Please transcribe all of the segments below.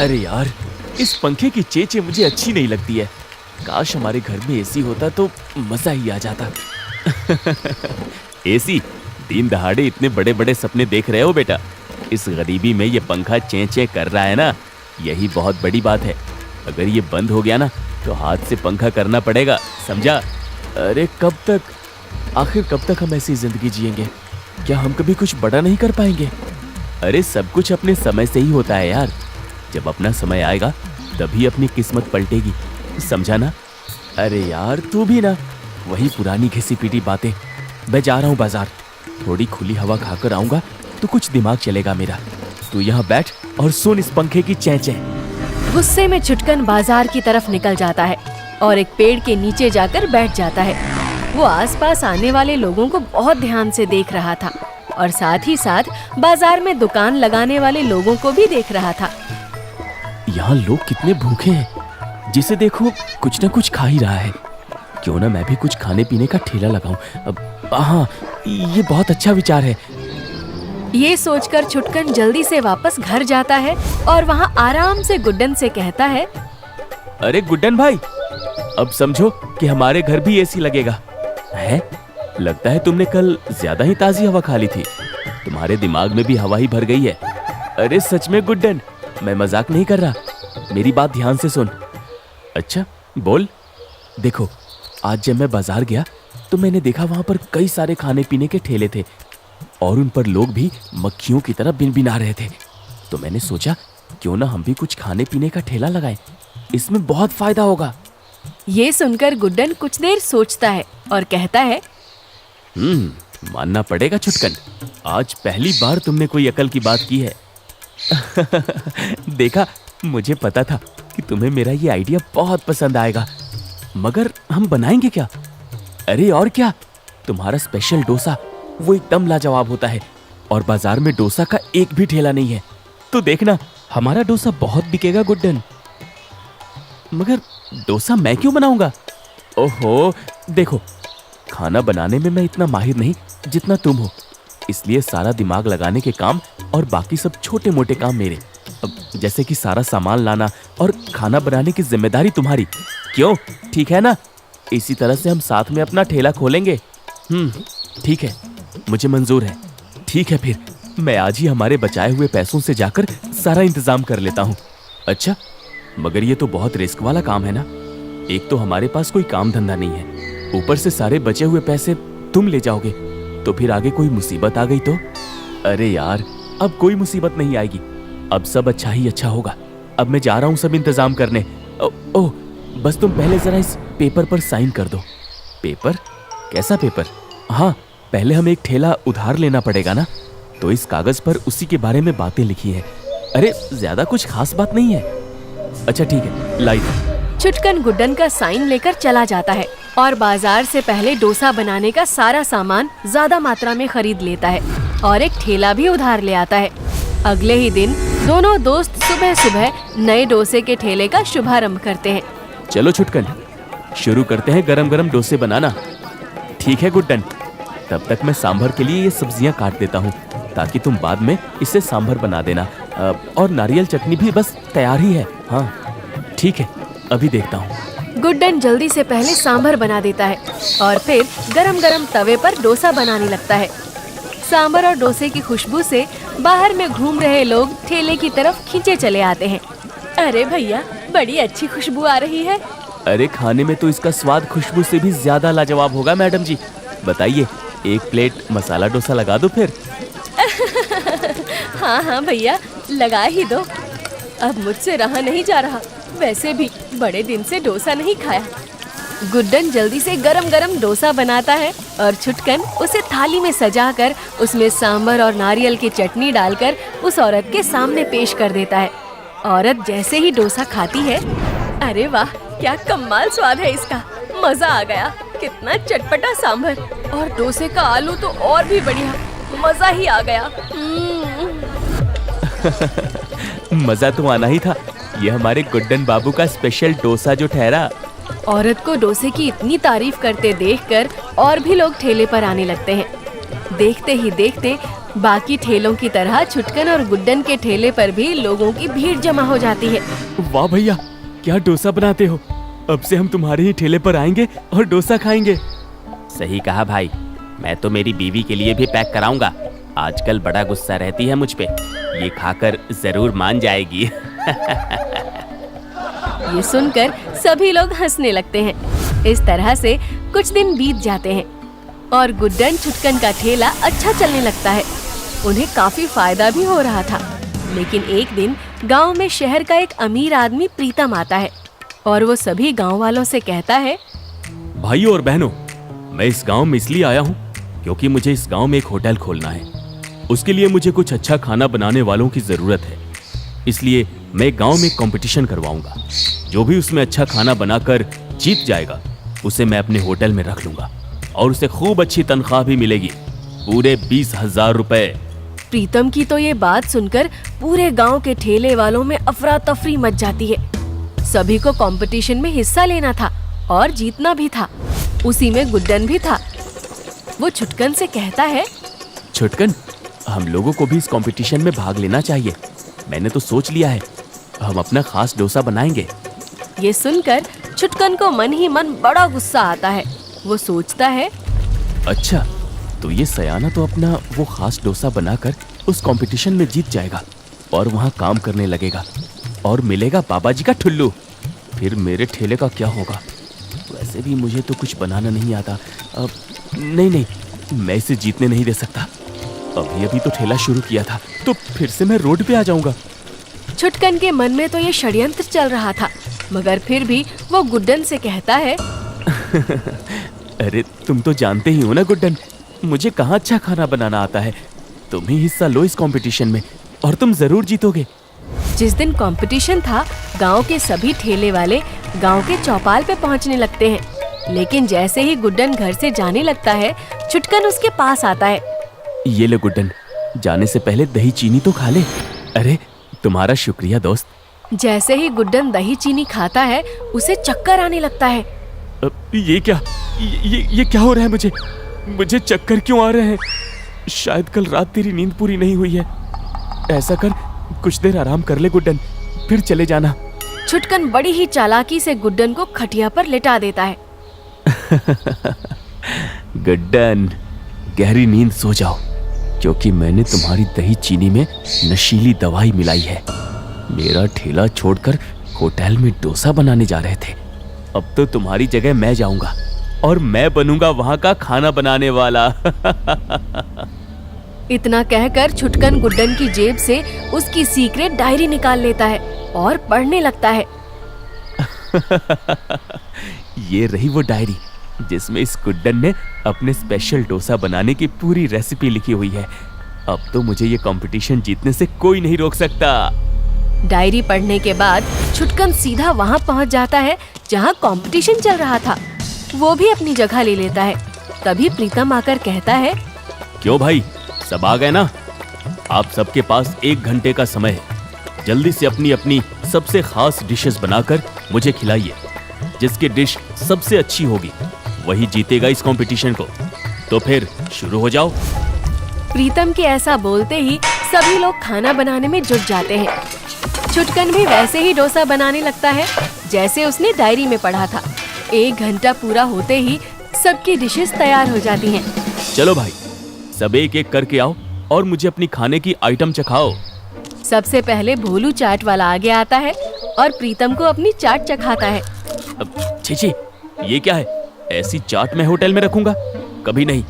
अरे यार, इस पंखे की चेंचे मुझे अच्छी नहीं लगती है। काश हमारे घर में एसी होता तो मजा ही आ जाता। एसी? दिन दहाड़े इतने बड़े बड़े सपने देख रहे हो बेटा? इस गरीबी में ये पंखा चें कर रहा है ना, यही बहुत बड़ी बात है। अगर ये बंद हो गया ना तो हाथ से पंखा करना पड़ेगा, समझा? अरे कब तक, आखिर कब तक हम ऐसी जिंदगी जिएंगे? क्या हम कभी कुछ बड़ा नहीं कर पाएंगे? अरे सब कुछ अपने समय से ही होता है यार। जब अपना समय आएगा तभी अपनी किस्मत पलटेगी, समझा ना? अरे यार तू भी ना, वही पुरानी घिसी पीटी बातें। मैं जा रहा हूँ बाजार, थोड़ी खुली हवा खाकर आऊंगा तो कुछ दिमाग चलेगा मेरा। तू यहाँ बैठ और सुन इस पंखे की चें। गुस्से में छुटकन बाजार की तरफ निकल जाता है और एक पेड़ के नीचे जाकर बैठ जाता है। वो आसपास आने वाले लोगों को बहुत ध्यान से देख रहा था और साथ ही साथ बाजार में दुकान लगाने वाले लोगों को भी देख रहा था। यहाँ लोग कितने भूखे हैं, जिसे देखो कुछ न कुछ खा ही रहा है। क्यों ना मैं भी कुछ खाने पीने का ठेला लगाऊं। अब हाँ, ये बहुत अच्छा विचार है। ये सोचकर छुटकन जल्दी से वापस घर जाता है और वहाँ आराम से गुड्डन से कहता है, अरे गुड्डन भाई, अब समझो कि हमारे घर भी एसी लगेगा है। लगता है तुमने कल ज्यादा ही ताजी हवा खा ली थी, तुम्हारे दिमाग में भी हवा ही भर गई है। अरे सच में गुड्डन, मैं मजाक नहीं कर रहा, मेरी बात ध्यान से सुन। अच्छा बोल। देखो, आज जब मैं बाजार गया तो मैंने देखा वहां पर कई सारे खाने पीने के ठेले थे और उन पर लोग भी मक्खियों की तरह बिनबिना रहे थे। तो मैंने सोचा क्यों ना हम भी कुछ खाने पीने का ठेला लगाएं, इसमें बहुत फायदा होगा। ये सुनकर गुड्डन कुछ देर सोचता है और कहता है, मानना पड़ेगा छुटकन, आज पहली बार तुमने कोई अकल की बात की है। देखा, मुझे पता था कि तुम्हें मेरा ये आइडिया बहुत पसंद आएगा। मगर हम बनाएंगे क्या? अरे और क्या, तुम्हारा स्पेशल डोसा वो एकदम लाजवाब होता है और बाजार में डोसा का एक भी ठेला नहीं है। तो देखना, हमारा डोसा बहुत बिकेगा गुड्डन। मगर डोसा मैं क्यों बनाऊंगा? ओहो, देखो, खाना बनाने में मैं इतना माहिर नहीं जितना तुम हो, इसलिए सारा दिमाग लगाने के काम और बाकी सब छोटे मोटे काम मेरे। अब जैसे कि सारा सामान लाना और खाना बनाने की जिम्मेदारी तुम्हारी। क्यों, ठीक है ना? इसी तरह से हम साथ में अपना ठेला खोलेंगे। ठीक है, मुझे मंजूर है। ठीक है, फिर मैं आज ही हमारे बचाए हुए पैसों से जाकर सारा इंतजाम कर लेता हूँ। अच्छा, मगर ये तो बहुत रिस्क वाला काम है ना। एक तो हमारे पास कोई काम धंधा नहीं है, ऊपर से सारे बचे हुए पैसे तुम ले जाओगे तो फिर आगे कोई मुसीबत आ गई तो? अरे यार, अब कोई मुसीबत नहीं आएगी, अब सब अच्छा ही अच्छा होगा। अब मैं जा रहा हूँ सब इंतजाम करने। ओह, बस तुम पहले जरा इस पेपर पर साइन कर दो। पेपर? कैसा पेपर? हाँ, पहले हमें एक ठेला उधार लेना पड़ेगा ना, तो इस कागज पर उसी के बारे में बातें लिखी हैं। अरे ज्यादा कुछ खास बात नहीं है। अच्छा ठीक है, लाई दो। छुटकन गुड्डन का साइन लेकर चला जाता है और बाजार से पहले डोसा बनाने का सारा सामान ज्यादा मात्रा में खरीद लेता है और एक ठेला भी उधार ले आता है। अगले ही दिन दोनों दोस्त सुबह सुबह नए डोसे के ठेले का शुभारंभ करते हैं। चलो छुटकन, शुरू करते हैं गरम गरम डोसे बनाना। ठीक है गुड्डन, तब तक मैं सांभर के लिए ये सब्जियां काट देता हूँ ताकि तुम बाद में इससे सांभर बना देना। और नारियल चटनी भी बस तैयार ही है। हाँ ठीक है, अभी देखता हूँ। गुड्डन जल्दी से पहले सांभर बना देता है और फिर गरम गरम तवे पर डोसा बनाने लगता है। सांभर और डोसे की खुशबू से बाहर में घूम रहे लोग ठेले की तरफ खींचे चले आते हैं। अरे भैया, बड़ी अच्छी खुशबू आ रही है। अरे खाने में तो इसका स्वाद खुशबू से भी ज्यादा लाजवाब होगा मैडम जी। बताइए, एक प्लेट मसाला डोसा लगा दो फिर। हाँ हाँ भैया, लगा ही दो। अब मुझसे रहा नहीं जा रहा, वैसे भी बड़े दिन से डोसा नहीं खाया। गुड्डन जल्दी से गरम गरम डोसा बनाता है और छुटकन उसे थाली में सजाकर उसमें सांभर और नारियल की चटनी डालकर उस औरत के सामने पेश कर देता है। औरत जैसे ही डोसा खाती है, अरे वाह, क्या कमाल स्वाद है इसका, मजा आ गया। कितना चटपटा सांभर और डोसे का आलू तो और भी बढ़िया, मजा ही आ गया। मजा तो आना ही था, ये हमारे गुड्डन बाबू का स्पेशल डोसा जो ठहरा। औरत को डोसे की इतनी तारीफ करते देखकर और भी लोग ठेले पर आने लगते हैं। देखते ही देखते बाकी ठेलों की तरह छुटकन और गुड्डन के ठेले पर भी लोगों की भीड़ जमा हो जाती है। वाह भैया, क्या डोसा बनाते हो। अब से हम तुम्हारे ही ठेले पर आएंगे और डोसा खाएंगे। सही कहा भाई, मैं तो मेरी बीवी के लिए भी पैक कराऊंगा। आजकल बड़ा गुस्सा रहती है मुझ पे, ये खाकर जरूर मान जाएगी। ये सुनकर सभी लोग हंसने लगते हैं। इस तरह से कुछ दिन बीत जाते हैं और गुड्डन छुटकन का ठेला अच्छा चलने लगता है। उन्हें काफी फायदा भी हो रहा था। लेकिन एक दिन गांव में शहर का एक अमीर आदमी प्रीतम आता है और वो सभी गांव वालों से कहता है, भाइयों और बहनों, मैं इस गांव में इसलिए आया हूँ क्योंकि मुझे इस गांव में एक होटल खोलना है। उसके लिए मुझे कुछ अच्छा खाना बनाने वालों की जरूरत है। इसलिए मैं गांव में कंपटीशन करवाऊंगा। जो भी उसमें अच्छा खाना बनाकर जीत जाएगा उसे मैं अपने होटल में रख लूंगा और उसे खूब अच्छी तनख्वाह भी मिलेगी, पूरे 20,000 रुपए। प्रीतम की तो ये बात सुनकर पूरे गांव के ठेले वालों में अफरा तफरी मच जाती है। सभी को कंपटीशन में हिस्सा लेना था और जीतना भी था। उसी में गुड्डन भी था। वो छुटकन से कहता है, छुटकन, हम लोगों को भी इस कंपटीशन में भाग लेना चाहिए। मैंने तो सोच लिया है, हम अपना खास डोसा बनाएंगे। ये सुनकर छुटकन को मन ही मन बड़ा गुस्सा आता है। वो सोचता है, अच्छा, तो ये सयाना तो अपना वो खास डोसा बनाकर उस कंपटीशन में जीत जाएगा और वहाँ काम करने लगेगा और मिलेगा बाबा जी का ठुल्लू। फिर मेरे ठेले का क्या होगा? वैसे भी मुझे तो कुछ बनाना नहीं आता। अब नहीं, मैं इसे जीतने नहीं दे सकता। अभी तो ठेला शुरू किया था, तो फिर से मैं रोड पे आ जाऊंगा। छुटकन के मन में तो ये षड्यंत्र चल रहा था, मगर फिर भी वो गुड्डन से कहता है, अरे तुम तो जानते ही हो ना गुड्डन, मुझे कहाँ अच्छा खाना बनाना आता है। तुम ही हिस्सा लो इस कंपटीशन में और तुम जरूर जीतोगे। जिस दिन कंपटीशन था, गांव के सभी ठेले वाले गांव के चौपाल पे पहुंचने लगते हैं। लेकिन जैसे ही गुड्डन घर से जाने लगता है, छुटकन उसके पास आता है। ये ले गुड्डन, जाने से पहले दही चीनी तो खा ले। अरे तुम्हारा शुक्रिया दोस्त। जैसे ही गुड्डन दही चीनी खाता है, उसे चक्कर आने लगता है। ये क्या ये क्या हो रहा है? मुझे चक्कर क्यों आ रहे हैं? शायद कल रात तेरी नींद पूरी नहीं हुई है। ऐसा कर, कुछ देर आराम कर ले गुड्डन, फिर चले जाना। छुटकन बड़ी ही चालाकी से गुड्डन को खटिया पर लेटा देता है। गुड्डन, गहरी नींद सो जाओ, क्योंकि मैंने तुम्हारी दही चीनी में नशीली दवाई मिलाई है। मेरा ठेला छोड़कर होटल में डोसा बनाने जा रहे थे। अब तो तुम्हारी जगह मैं जाऊंगा और मैं बनूंगा वहां का खाना बनाने वाला। इतना कहकर छुटकन गुड्डन की जेब से उसकी सीक्रेट डायरी निकाल लेता है और पढ़ने लगता है। ये रही वो डायरी जिसमें इस गुड्डन ने अपने स्पेशल डोसा बनाने की पूरी रेसिपी लिखी हुई है। अब तो मुझे ये कंपटीशन जीतने से कोई नहीं रोक सकता। डायरी पढ़ने के बाद छुटकन सीधा वहाँ पहुँच जाता है जहाँ कंपटीशन चल रहा था। वो भी अपनी जगह ले लेता है। तभी प्रीतम आकर कहता है, क्यों भाई, सब आ गए ना? आप सबके पास 1 घंटे का समय है। जल्दी से अपनी अपनी सबसे खास डिशेस बनाकर मुझे खिलाइए। जिसकी डिश सबसे अच्छी होगी वही जीतेगा इस कंपटीशन को। तो फिर शुरू हो जाओ। प्रीतम के ऐसा बोलते ही सभी लोग खाना बनाने में जुट जाते हैं। छुटकन भी वैसे ही डोसा बनाने लगता है जैसे उसने डायरी में पढ़ा था। 1 घंटा पूरा होते ही सबकी डिशेस तैयार हो जाती हैं। चलो भाई, सब एक एक करके आओ और मुझे अपनी खाने की आइटम चखाओ। सबसे पहले भोलू चाट वाला आगे आता है और प्रीतम को अपनी चाट चखाता है। छी, ये क्या है? ऐसी चाट मैं होटल में रखूंगा? कभी नहीं।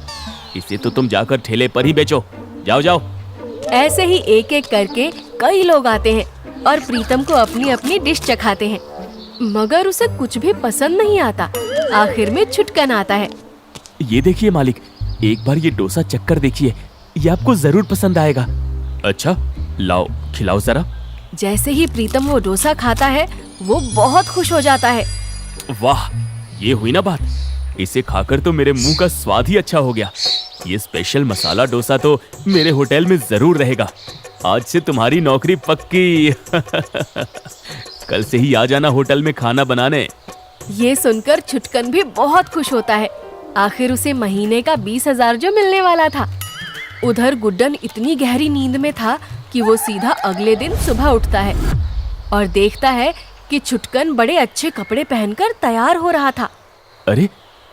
इसे तो तुम जाकर ठेले पर ही बेचो। जाओ जाओ। ऐसे ही एक एक करके कई लोग आते हैं और प्रीतम को अपनी अपनी डिश चखाते हैं, मगर उसे कुछ भी पसंद नहीं आता। आखिर में छुटकन आता है। ये देखिए मालिक, एक बार ये डोसा चक्कर देखिए, ये आपको जरूर पसंद आएगा। अच्छा, लाओ खिलाओ जरा। जैसे ही प्रीतम वो डोसा खाता है, वो बहुत खुश हो जाता है। वाह, ये हुई ना बात। इसे खाकर तो मेरे मुंह का स्वाद ही अच्छा हो गया। ये स्पेशल मसाला डोसा तो मेरे होटल में जरूर रहेगा। आज से तुम्हारी नौकरी पक्की। कल से ही आ जाना होटल में खाना बनाने। ये सुनकर छुटकन भी बहुत खुश होता है। आखिर उसे महीने का 20,000 जो मिलने वाला था। उधर गुड्डन इतनी गहरी नींद में था कि वो सीधा अगले दिन सुबह उठता है और देखता है कि छुटकन बड़े अच्छे कपड़े पहनकर तैयार हो रहा था। अरे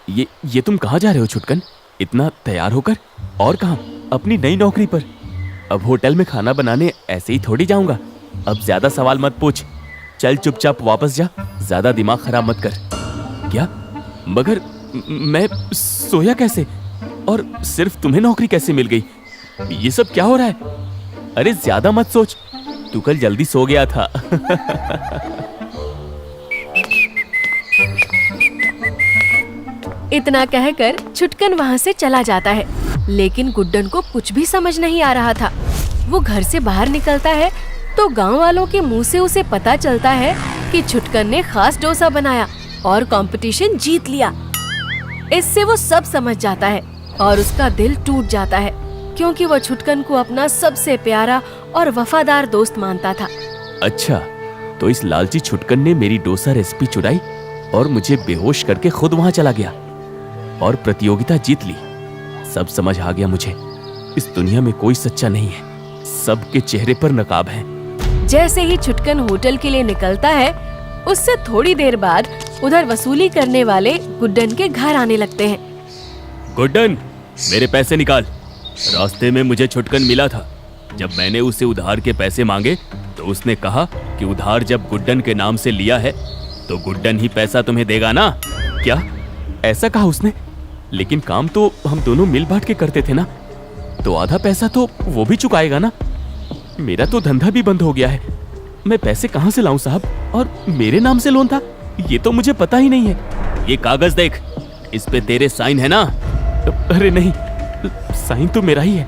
ये तुम कहाँ जा रहे हो छुटकन, इतना तैयार होकर? और कहाँ? अपनी नई नौकरी पर। अब होटल में खाना बनाने ऐसे ही थोड़ी जाऊंगा। अब ज्यादा सवाल मत पूछ, चल चुपचाप वापस जा, ज्यादा दिमाग खराब मत कर। क्या? मगर मैं सोया कैसे? और सिर्फ तुम्हें नौकरी कैसे मिल गई? ये सब क्या हो रहा है? अरे ज्यादा मत सोच, तू कल जल्दी सो गया था। इतना कहकर छुटकन वहाँ से चला जाता है, लेकिन गुड्डन को कुछ भी समझ नहीं आ रहा था। वो घर से बाहर निकलता है तो गांव वालों के मुंह से उसे पता चलता है कि छुटकन ने खास डोसा बनाया और कंपटीशन जीत लिया। इससे वो सब समझ जाता है और उसका दिल टूट जाता है, क्योंकि वो छुटकन को अपना सबसे प्यारा और वफादार दोस्त मानता था। अच्छा, तो इस लालची छुटकन ने मेरी डोसा रेसिपी चुराई और मुझे बेहोश करके खुद वहां चला गया और प्रतियोगिता जीत ली। सब समझ आ गया मुझे, इस दुनिया में कोई सच्चा नहीं है, सबके चेहरे पर नकाब है। जैसे ही छुटकन होटल के लिए निकलता है, उससे थोड़ी देर बाद उधर वसूली करने वाले गुड्डन के घर आने लगते हैं। गुड्डन, मेरे पैसे निकाल। रास्ते में मुझे छुटकन मिला था। जब मैंने उसे उधार के पैसे मांगे तो उसने कहा कि उधार जब गुड्डन के नाम से लिया है तो गुड्डन ही पैसा तुम्हें देगा ना। क्या? ऐसा कहा उसने? लेकिन काम तो हम दोनों मिल बांट के करते थे ना, तो आधा पैसा तो वो भी चुकाएगा ना। मेरा तो धंधा भी बंद हो गया है, मैं पैसे कहाँ से लाऊं साहब? और मेरे नाम से लोन था, ये तो मुझे पता ही नहीं है। ये कागज देख, इस पे तेरे साइन है ना? अरे नहीं, साइन तो मेरा ही है।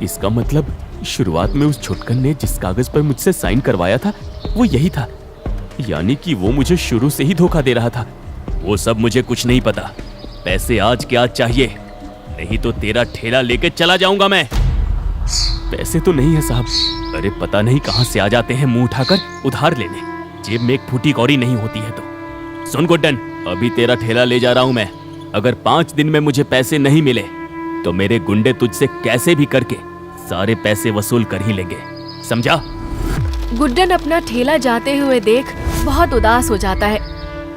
इसका मतलब शुरुआत में उस छुटकन ने जिस कागज पर मुझसे साइन करवाया था वो यही था, यानी कि वो मुझे शुरू से ही धोखा दे रहा था। वो सब मुझे कुछ नहीं पता, पैसे आज के आज चाहिए, नहीं तो तेरा ठेला लेके चला जाऊंगा मैं। पैसे तो नहीं है साहब। अरे पता नहीं कहां से आ जाते हैं मुंह उठाकर उधार लेने, जेब में एक फूटी कौड़ी नहीं होती है तो। सुन गुड्डन, अभी तेरा ठेला ले जा रहा हूं मैं। अगर 5 दिन में मुझे पैसे नहीं मिले तो मेरे गुंडे तुझसे कैसे भी करके सारे पैसे वसूल कर ही लेंगे, समझा? गुड्डन अपना ठेला जाते हुए देख बहुत उदास हो जाता है,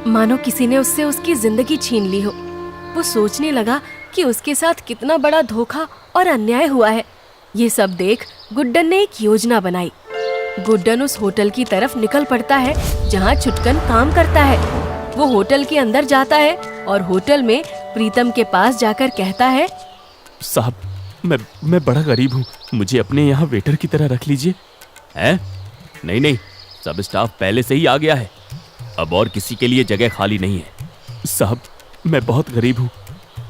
मानो किसी ने उससे उसकी जिंदगी छीन ली हो। वो सोचने लगा कि उसके साथ कितना बड़ा धोखा और अन्याय हुआ है। ये सब देख गुड्डन ने एक योजना बनाई। गुड्डन उस होटल की तरफ निकल पड़ता है जहाँ छुटकन काम करता है। वो होटल के अंदर जाता है और होटल में प्रीतम के पास जाकर कहता है, साहब मैं बड़ा गरीब हूँ, मुझे अपने यहाँ वेटर की तरह रख लीजिए। हैं? नहीं नहीं, सब स्टाफ पहले से ही आ गया है, अब और किसी के लिए जगह खाली नहीं है। साहब मैं बहुत गरीब हूँ,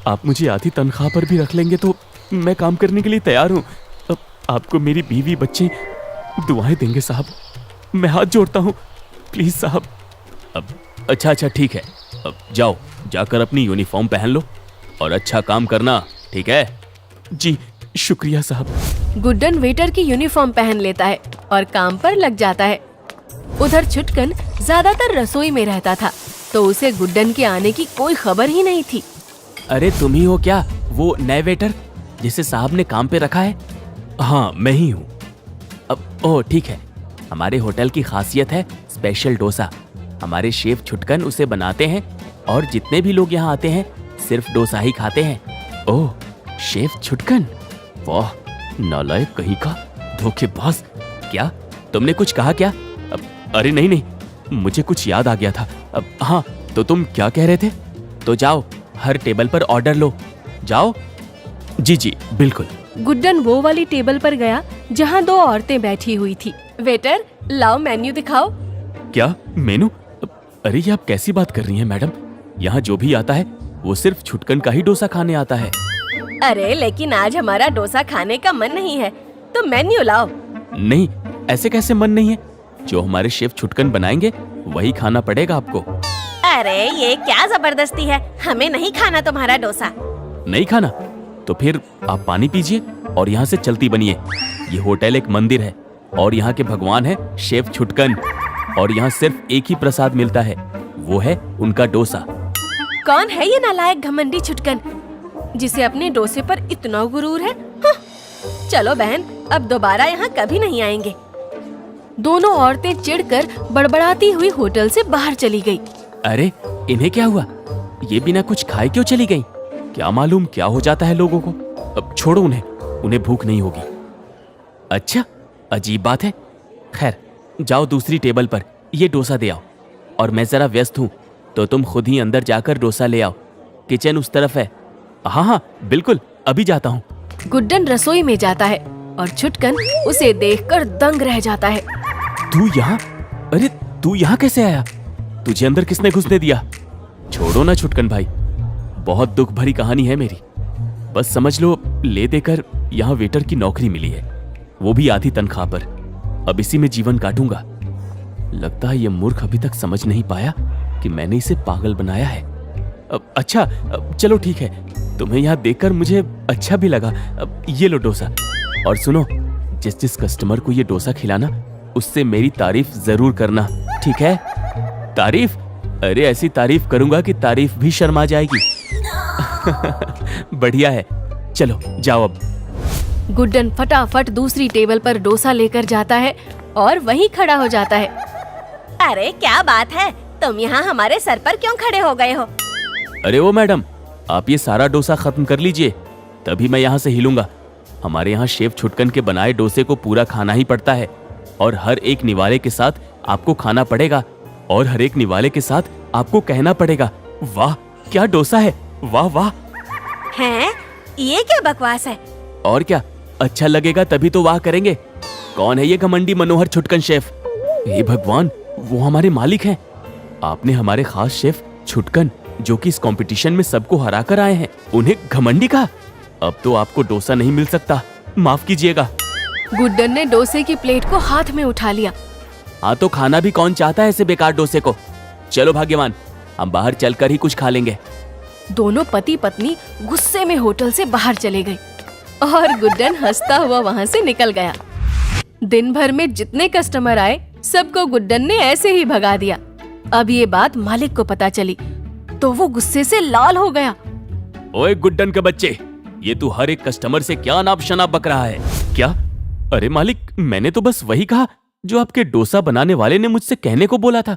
आप मुझे आधी तनख्वाह पर भी रख लेंगे तो मैं काम करने के लिए तैयार हूँ। अब आपको मेरी बीवी बच्चे दुआएं देंगे साहब, मैं हाथ जोड़ता हूँ, प्लीज साहब। अब अच्छा ठीक है, अब जाओ, जाकर अपनी यूनिफॉर्म पहन लो और अच्छा काम करना, ठीक है? जी शुक्रिया साहब। गुड्डन वेटर की यूनिफॉर्म पहन लेता है और काम पर लग जाता है। उधर छुटकन ज्यादातर रसोई में रहता था, तो उसे गुड्डन के आने की कोई खबर ही नहीं थी। अरे तुम ही हो क्या वो नए वेटर जिसे साहब ने काम पे रखा है? हाँ मैं ही हूँ। अब ओह ठीक है, हमारे होटल की खासियत है स्पेशल डोसा। हमारे शेफ छुटकन उसे बनाते हैं और जितने भी लोग यहाँ आते हैं सिर्फ डोसा ही खाते हैं। ओह शेफ छुटकन, वाह नालायक कहीं का, धोखेबाज। क्या तुमने कुछ कहा क्या? अरे नहीं, मुझे कुछ याद आ गया था। हाँ तो तुम क्या कह रहे थे? तो जाओ हर टेबल पर ऑर्डर लो, जाओ। जी बिल्कुल। गुड्डन वो वाली टेबल पर गया जहाँ 2 औरतें बैठी हुई थी। वेटर लाओ मेन्यू दिखाओ। क्या मेनू? अरे ये आप कैसी बात कर रही हैं मैडम, यहाँ जो भी आता है वो सिर्फ छुटकन का ही डोसा खाने आता है। अरे लेकिन आज हमारा डोसा खाने का मन नहीं है, तो मेन्यू लाओ। नहीं ऐसे कैसे मन नहीं है, जो हमारे शेफ छुटकन बनाएंगे वही खाना पड़ेगा आपको। अरे ये क्या जबरदस्ती है, हमें नहीं खाना तुम्हारा डोसा। नहीं खाना? तो फिर आप पानी पीजिए और यहाँ से चलती बनिए। ये होटल एक मंदिर है और यहाँ के भगवान है शेफ छुटकन, और यहाँ सिर्फ एक ही प्रसाद मिलता है, वो है उनका डोसा। कौन है ये नालायक घमंडी छुटकन जिसे अपने डोसे पर इतना गुरूर है? हाँ। चलो बहन, अब दोबारा यहाँ कभी नहीं आएंगे। दोनों औरतें चिढ़कर बड़बड़ाती हुई होटल से बाहर चली गई। अरे इन्हें क्या हुआ? ये बिना कुछ खाए क्यों चली गई? क्या मालूम क्या हो जाता है लोगों को। अब छोड़ो उन्हें भूख नहीं होगी। अच्छा, अजीब बात है। खैर, जाओ दूसरी टेबल पर ये डोसा दे आओ। और मैं जरा व्यस्त हूँ, तो तुम खुद ही अंदर जाकर डोसा ले आओ। किचन उस तरफ है। हाँ हाँ बिल्कुल, अभी जाता हूँ। गुड्डन रसोई में जाता है और छुटकन उसे देखकर दंग रह जाता है। तू यहाँ? अरे तू यहाँ कैसे आया? तुझे अंदर किसने घुसने दिया? छोड़ो ना छुटकन भाई, बहुत दुख भरी कहानी है मेरी। बस समझ लो, ले देकर यहाँ वेटर की नौकरी मिली है, वो भी आधी तनख्वाह पर। अब इसी में जीवन काटूंगा। लगता है ये मूर्ख अभी तक समझ नहीं पाया कि मैंने इसे पागल बनाया है। अच्छा चलो ठीक है, तुम्हें यहाँ देखकर मुझे अच्छा भी लगा। ये लो डोसा। और सुनो, जिस कस्टमर को ये डोसा खिलाना, उससे मेरी तारीफ जरूर करना, ठीक है? तारीफ? अरे ऐसी तारीफ करूंगा कि तारीफ भी शर्मा जाएगी। बढ़िया है, चलो जाओ अब। गुड्डन फटाफट दूसरी टेबल पर डोसा लेकर जाता है और वहीं खड़ा हो जाता है। अरे क्या बात है, तुम यहाँ हमारे सर पर क्यों खड़े हो गए हो? अरे ओ मैडम, आप ये सारा डोसा खत्म कर लीजिए, तभी मैं यहाँ से हिलूंगा। हमारे यहाँ शेफ छुटकन के बनाए डोसे को पूरा खाना ही पड़ता है, और हर एक निवाले के साथ आपको खाना पड़ेगा, और हर एक निवाले के साथ आपको कहना पड़ेगा, वाह क्या डोसा है, वाह वाह। हैं? ये क्या बकवास है? और क्या, अच्छा लगेगा तभी तो वाह करेंगे। कौन है ये घमंडी मनोहर छुटकन शेफ? हे भगवान, वो हमारे मालिक हैं। आपने हमारे खास शेफ छुटकन, जो कि इस कंपटीशन में सबको हरा कर आए हैं, उन्हें घमंडी कहा। अब तो आपको डोसा नहीं मिल सकता, माफ कीजिएगा। गुड्डन ने डोसे की प्लेट को हाथ में उठा लिया। हाँ तो खाना भी कौन चाहता है ऐसे बेकार डोसे को। चलो भाग्यवान, हम बाहर चलकर ही कुछ खा लेंगे। दोनों पति पत्नी गुस्से में होटल से बाहर चले गए और गुड्डन हंसता हुआ वहाँ से निकल गया। दिन भर में जितने कस्टमर आए, सबको गुड्डन ने ऐसे ही भगा दिया। अब ये बात मालिक को पता चली तो वो गुस्से से लाल हो गया। ओए गुड्डन के बच्चे, ये तू हर एक कस्टमर से क्या नाप शनाप बक रहा है? क्या? अरे मालिक, मैंने तो बस वही कहा जो आपके डोसा बनाने वाले ने मुझसे कहने को बोला था।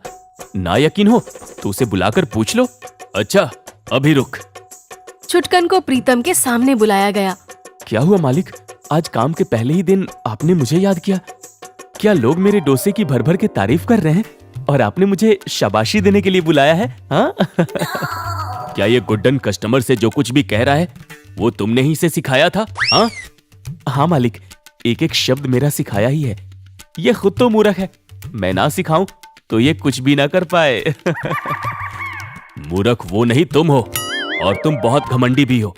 ना यकीन हो तो उसे बुलाकर पूछ लो। अच्छा अभी रुक। छुटकन को प्रीतम के सामने बुलाया गया। क्या हुआ मालिक, आज काम के पहले ही दिन आपने मुझे याद किया? क्या लोग मेरे डोसे की भर भर के तारीफ कर रहे हैं और आपने मुझे शाबाशी देने के लिए बुलाया है? हाँ? क्या ये गुड्डन कस्टमर से जो कुछ भी कह रहा है वो तुमने ही से सिखाया था? हाँ? हाँ मालिक, एक एक शब्द मेरा सिखाया ही है। ये खुद तो मूर्ख है, मैं ना सिखाऊं तो ये कुछ भी ना कर पाए। मूर्ख वो नहीं तुम हो, और तुम बहुत घमंडी भी हो।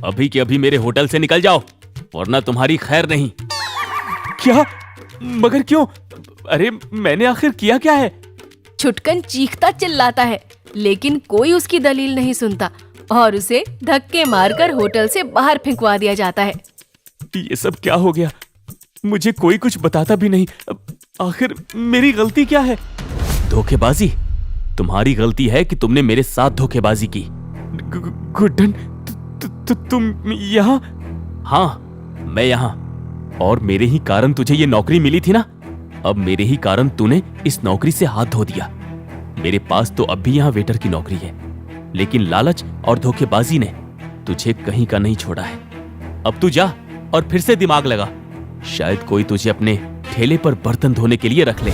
अभी के अभी मेरे होटल से निकल जाओ, वरना तुम्हारी खैर नहीं। क्या? मगर क्यों? अरे मैंने आखिर किया क्या है? छुटकन चीखता चिल्लाता है, लेकिन कोई उसकी दलील नहीं सुनता और उसे धक्के मारकर होटल से बाहर फेंकवा दिया जाता है। ये सब क्या हो गया? मुझे कोई कुछ बताता भी नहीं। आखिर मेरी गलती क्या है? धोखेबाजी? तुम्हारी गलती है कि तुमने मेरे साथ धोखेबाजी की। गुड्डन, तुम यहाँ? हाँ, मैं यहाँ, और मेरे ही कारण तुझे ये नौकरी मिली थी ना। अब मेरे ही कारण तूने इस नौकरी से हाथ धो दिया। मेरे पास तो अब भी यहाँ वेटर की नौकरी है, लेकिन लालच और धोखेबाजी ने तुझे कहीं का नहीं छोड़ा है। अब तू जा और फिर से दिमाग लगा, शायद कोई तुझे अपने ठेले पर बर्तन धोने के लिए रख ले।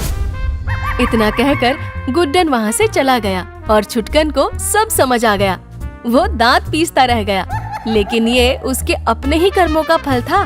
इतना कहकर गुड्डन वहाँ से चला गया और छुटकन को सब समझ आ गया। वो दांत पीसता रह गया, लेकिन ये उसके अपने ही कर्मों का फल था।